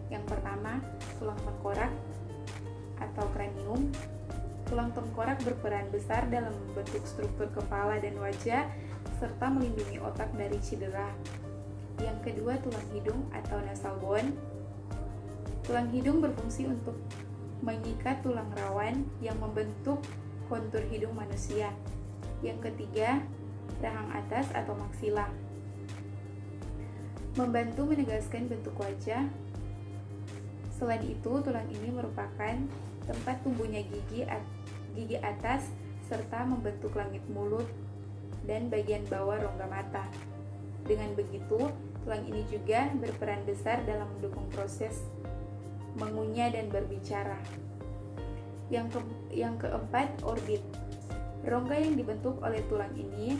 Yang pertama, tulang tengkorak atau kranium. Tulang tengkorak berperan besar dalam membentuk struktur kepala dan wajah serta melindungi otak dari cedera. Yang kedua, tulang hidung atau nasal bone. Tulang hidung berfungsi untuk mengikat tulang rawan yang membentuk kontur hidung manusia. Yang ketiga, rahang atas atau maksila. Membantu menegaskan bentuk wajah. Selain itu, tulang ini merupakan tempat tumbuhnya gigi atas serta membentuk langit mulut dan bagian bawah rongga mata. Dengan begitu, tulang ini juga berperan besar dalam mendukung proses mengunyah dan berbicara. Yang keempat, orbit. Rongga yang dibentuk oleh tulang ini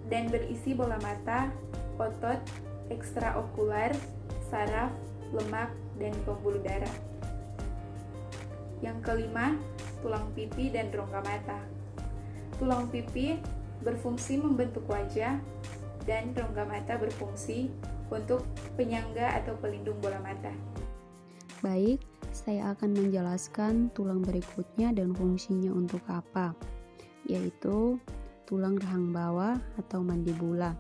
dan berisi bola mata, otot, ekstraokular, saraf, lemak, dan pembuluh darah. Yang kelima, tulang pipi dan rongga mata. Tulang pipi berfungsi membentuk wajah dan rongga mata berfungsi untuk penyangga atau pelindung bola mata. Baik, saya akan menjelaskan tulang berikutnya dan fungsinya untuk apa, yaitu tulang rahang bawah atau mandibula.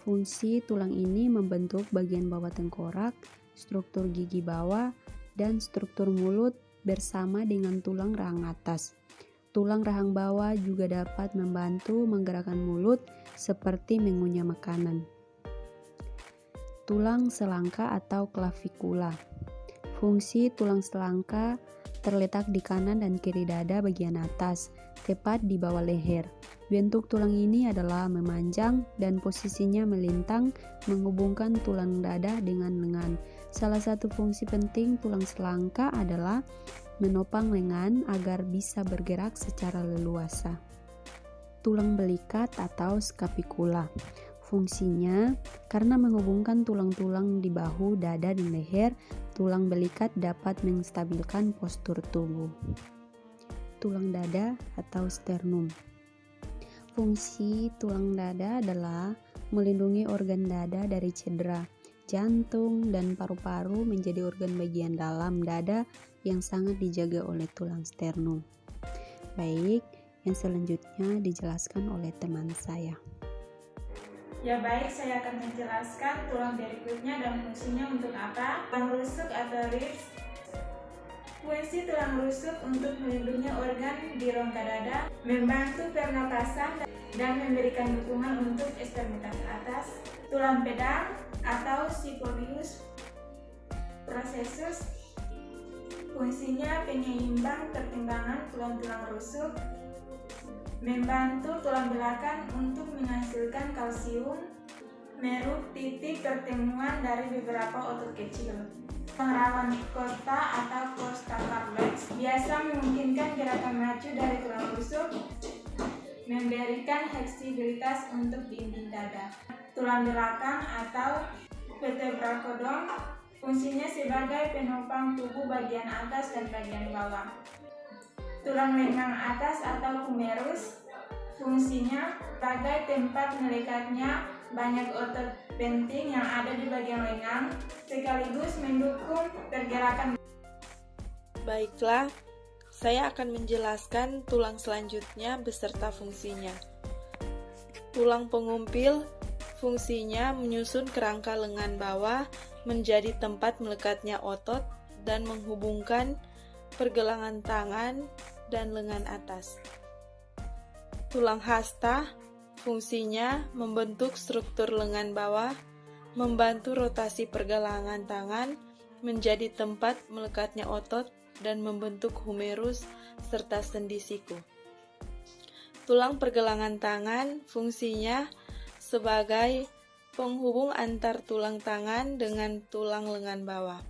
Fungsi tulang ini membentuk bagian bawah tengkorak, struktur gigi bawah, dan struktur mulut bersama dengan tulang rahang atas. Tulang rahang bawah juga dapat membantu menggerakkan mulut seperti mengunyah makanan. Tulang selangka atau clavikula. Fungsi tulang selangka terletak di kanan dan kiri dada bagian atas, tepat di bawah leher. Bentuk tulang ini adalah memanjang dan posisinya melintang menghubungkan tulang dada dengan lengan. Salah satu fungsi penting tulang selangka adalah menopang lengan agar bisa bergerak secara leluasa. Tulang belikat atau scapula. Fungsinya, karena menghubungkan tulang-tulang di bahu, dada, dan leher, tulang belikat dapat menstabilkan postur tubuh. Tulang dada atau sternum. Fungsi tulang dada adalah melindungi organ dada dari cedera. Jantung dan paru-paru menjadi organ bagian dalam dada yang sangat dijaga oleh tulang sternum. Baik, yang selanjutnya dijelaskan oleh teman saya. Ya baik, saya akan menjelaskan tulang berikutnya dan fungsinya untuk apa. Tulang rusuk atau ribs. Fungsi tulang rusuk untuk melindungi organ di rongga dada, membantu pernapasan dan memberikan dukungan untuk ekstremitas atas. Tulang pedang atau siponius processus. Fungsinya penyeimbang pertimbangan tulang-tulang rusuk, membantu tulang belakang untuk menghasilkan kalsium, meruk titik pertemuan dari beberapa otot kecil. Pengerawan costa atau costa carplex biasa memungkinkan gerakan maju dari tulang rusuk, memberikan fleksibilitas untuk dinding dada. Tulang belakang atau vertebral column fungsinya sebagai penopang tubuh bagian atas dan bagian bawah. Tulang lengan atas atau humerus fungsinya sebagai tempat melekatnya banyak otot penting yang ada di bagian lengan, sekaligus mendukung pergerakan. Baiklah, saya akan menjelaskan tulang selanjutnya beserta fungsinya. Tulang pengumpil fungsinya menyusun kerangka lengan bawah menjadi tempat melekatnya otot dan menghubungkan pergelangan tangan dan lengan atas. Tulang hasta fungsinya membentuk struktur lengan bawah, membantu rotasi pergelangan tangan menjadi tempat melekatnya otot dan membentuk humerus serta sendi siku. Tulang pergelangan tangan fungsinya sebagai penghubung antar tulang tangan dengan tulang lengan bawah.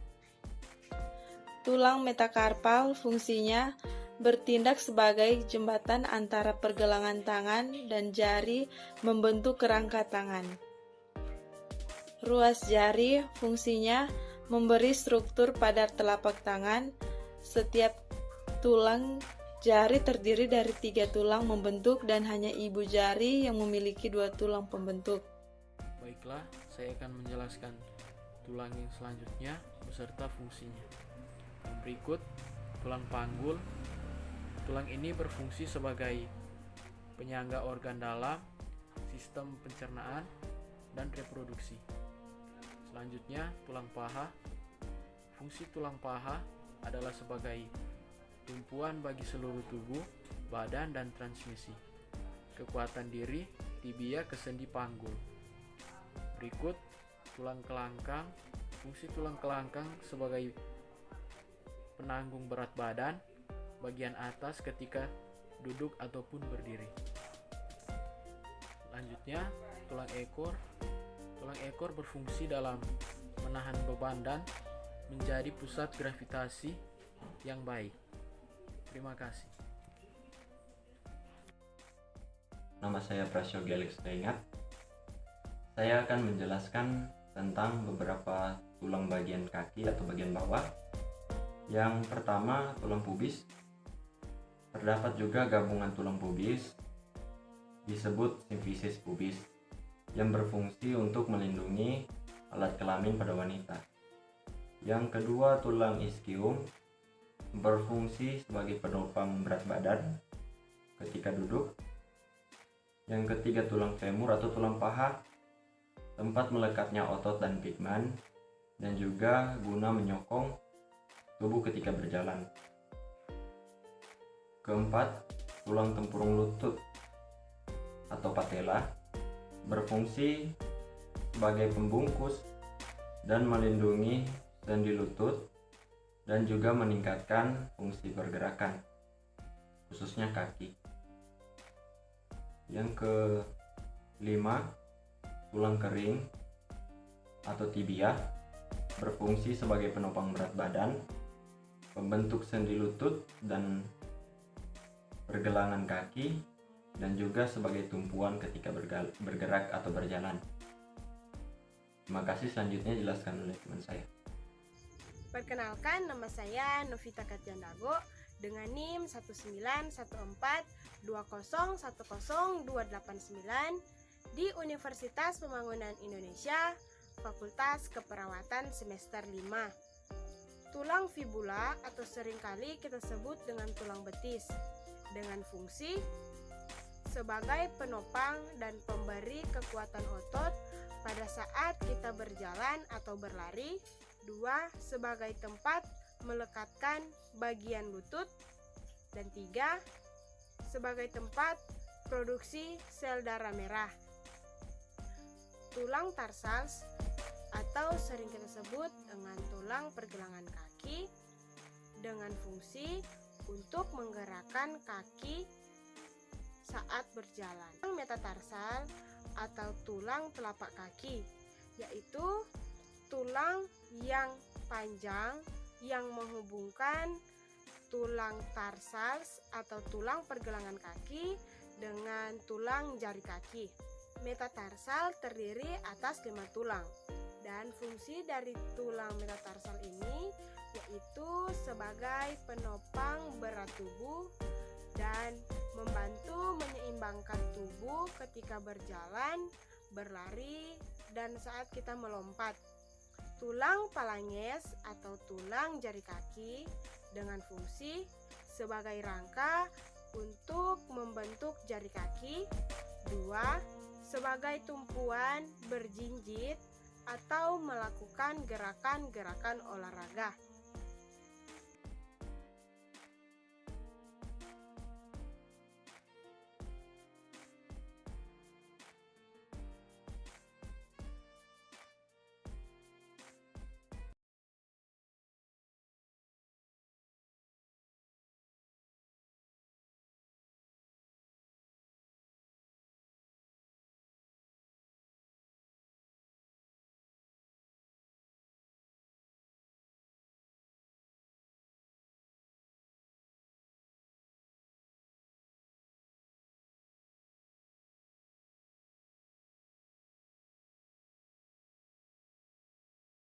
Tulang metakarpal fungsinya bertindak sebagai jembatan antara pergelangan tangan dan jari membentuk kerangka tangan. Ruas jari fungsinya memberi struktur pada telapak tangan. Setiap tulang jari terdiri dari 3 tulang membentuk dan hanya ibu jari yang memiliki 2 tulang pembentuk. Baiklah, saya akan menjelaskan tulang yang selanjutnya beserta fungsinya. Yang berikut, tulang panggul. Tulang ini berfungsi sebagai penyangga organ dalam, sistem pencernaan, dan reproduksi. Selanjutnya, tulang paha. Fungsi tulang paha adalah sebagai tumpuan bagi seluruh tubuh, badan, dan transmisi. Kekuatan diri, tibia ke sendi panggul. Berikut, tulang kelangkang. Fungsi tulang kelangkang sebagai penanggung berat badan bagian atas ketika duduk ataupun berdiri. Selanjutnya, tulang ekor. Tulang ekor berfungsi dalam menahan beban dan menjadi pusat gravitasi yang baik. Terima kasih. Nama saya Prasyo Gelix Daingat. Saya akan menjelaskan tentang beberapa tulang bagian kaki atau bagian bawah. Yang pertama, tulang pubis. Terdapat juga gabungan tulang pubis, disebut simfisis pubis, yang berfungsi untuk melindungi alat kelamin pada wanita. Yang kedua, tulang ischium berfungsi sebagai penopang berat badan ketika duduk. Yang ketiga, tulang femur atau tulang paha, tempat melekatnya otot dan pigmen, dan juga guna menyokong tubuh ketika berjalan. Keempat, tulang tempurung lutut atau patella berfungsi sebagai pembungkus dan melindungi sendi lutut dan juga meningkatkan fungsi pergerakan, khususnya kaki. Yang kelima, tulang kering atau tibia berfungsi sebagai penopang berat badan, pembentuk sendi lutut dan pergelangan kaki, dan juga sebagai tumpuan ketika bergerak atau berjalan. Terima kasih, selanjutnya jelaskan oleh teman saya. Perkenalkan, nama saya Novita Katjandago dengan NIM 19142010289 di Universitas Pembangunan Indonesia, Fakultas Keperawatan semester 5. Tulang fibula atau seringkali kita sebut dengan tulang betis, dengan fungsi sebagai penopang dan pemberi kekuatan otot pada saat kita berjalan atau berlari. 2. Sebagai tempat melekatkan bagian lutut. Dan 3. Sebagai tempat produksi sel darah merah. Tulang tarsals atau sering kita sebut dengan tulang pergelangan kaki dengan fungsi untuk menggerakkan kaki saat berjalan. Tulang metatarsal atau tulang telapak kaki, yaitu tulang yang panjang yang menghubungkan tulang tarsals atau tulang pergelangan kaki dengan tulang jari kaki. Metatarsal terdiri atas 5 tulang, dan fungsi dari tulang metatarsal ini yaitu sebagai penopang berat tubuh dan membantu menyeimbangkan tubuh ketika berjalan, berlari, dan saat kita melompat. Tulang palanges atau tulang jari kaki dengan fungsi sebagai rangka untuk membentuk jari kaki. 2. Sebagai tumpuan berjinjit atau melakukan gerakan-gerakan olahraga.